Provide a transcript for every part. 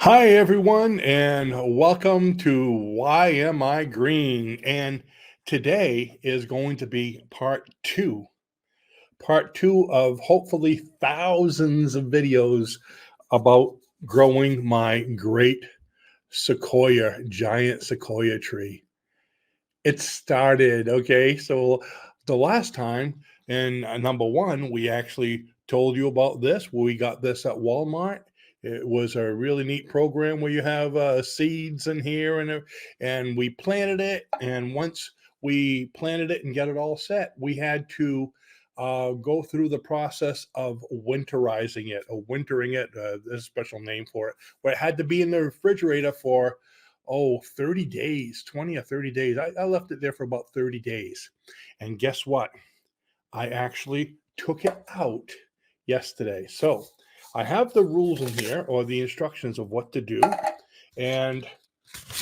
Hi, everyone, and welcome to Why Am I Green? And today is going to be part two of hopefully thousands of videos about growing my great giant sequoia tree. It started, okay? So the last time, and number one, we actually told you about this. We got this at Walmart. It was a really neat program where you have seeds in here, and we planted it. And once we planted it and get it all set, we had to go through the process of winterizing it, or wintering it. There's a special name for it, where it had to be in the refrigerator for 30 days, 20 or 30 days. I left it there for about 30 days. And guess what? I actually took it out yesterday. So I have the rules in here, or the instructions of what to do. And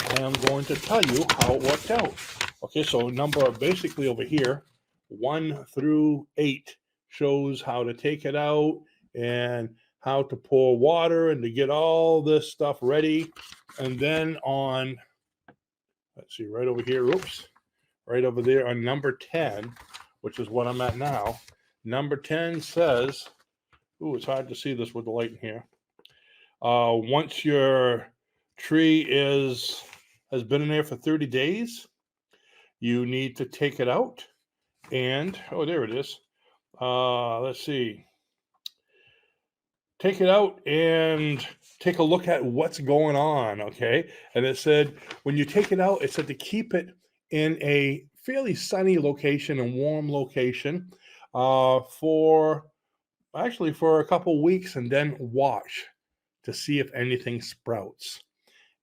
I am going to tell you how it worked out. Okay, so number basically over here, 1 through 8 shows how to take it out and how to pour water and to get all this stuff ready. And then on, let's see, right over here, oops, right over there on number 10, which is what I'm at now. Number 10 says, it's hard to see this with the light in here. Once your tree has been in there for 30 days, you need to take it out and, there it is. Let's see. Take it out and take a look at what's going on, okay? And it said, when you take it out, it said to keep it in a fairly sunny location and warm location for a couple weeks, and then watch to see if anything sprouts.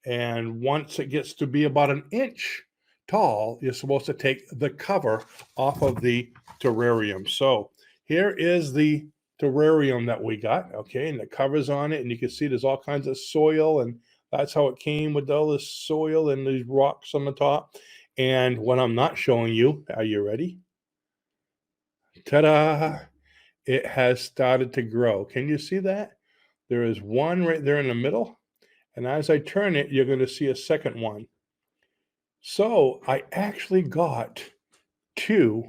And once it gets to be about an inch tall, you're supposed to take the cover off of the terrarium. So here is the terrarium that we got, okay, and the cover's on it, and you can see there's all kinds of soil, and that's how it came, with all this soil and these rocks on the top. And what I'm not showing you, are you ready? Ta-da! It has started to grow. Can you see that? There is one right there in the middle, and as I turn it, you're going to see a second one. So I actually got 2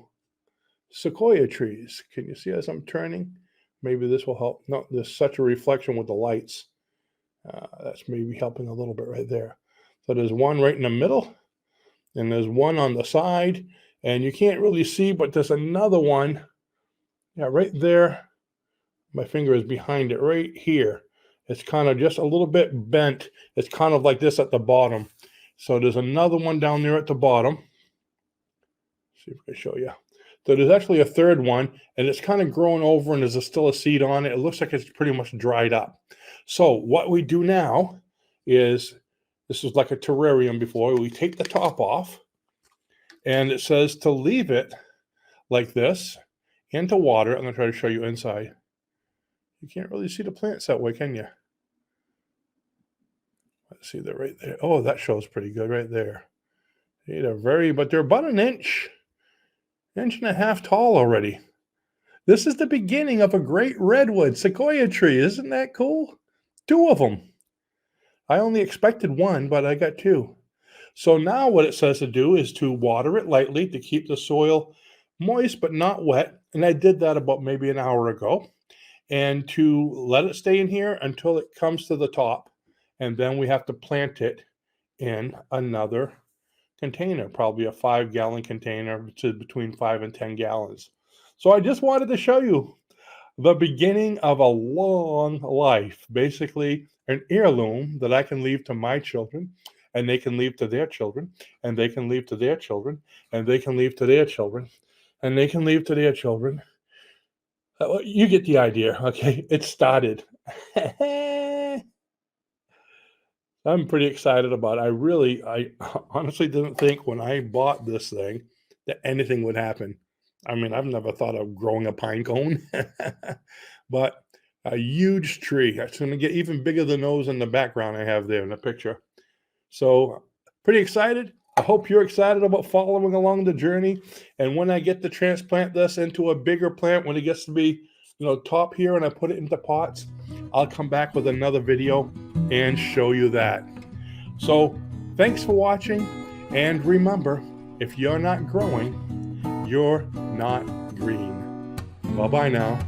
sequoia trees. Can you see as I'm turning? Maybe this will help. No, there's such a reflection with the lights. That's maybe helping a little bit right there. So there's one right in the middle, and there's one on the side, and you can't really see, but there's another one. Yeah, right there. My finger is behind it right here. It's kind of just a little bit bent. It's kind of like this at the bottom. So there's another one down there at the bottom. See if I can show you. So there's actually a third one, and it's kind of growing over, and there's still a seed on it. It looks like it's pretty much dried up. So what we do now is, this is like a terrarium before. We take the top off, and it says to leave it like this into water. I'm going to try to show you inside. You can't really see the plants that way, can you? Let's see, they're right there. Oh, that shows pretty good right there. But they're about an inch and a half tall already. This is the beginning of a great redwood sequoia tree. Isn't that cool? 2 of them. I only expected 1, but I got 2. So now what it says to do is to water it lightly to keep the soil moist but not wet. And I did that about maybe an hour ago. And to let it stay in here until it comes to the top. And then we have to plant it in another container, probably a 5-gallon container, to between 5 and 10 gallons. So I just wanted to show you the beginning of a long life, basically an heirloom that I can leave to my children, and they can leave to their children, and they can leave to their children, and they can leave to their children, and they can leave to their children. You get the idea, okay? It started. I'm pretty excited about it. I honestly didn't think when I bought this thing that anything would happen. I mean, I've never thought of growing a pine cone, but a huge tree. It's going to get even bigger than those in the background I have there in the picture. So, pretty excited. I hope you're excited about following along the journey. And when I get to transplant this into a bigger plant, when it gets to be, top here, and I put it into pots, I'll come back with another video and show you that. So thanks for watching, and remember, if you're not growing, you're not green. Bye-bye now.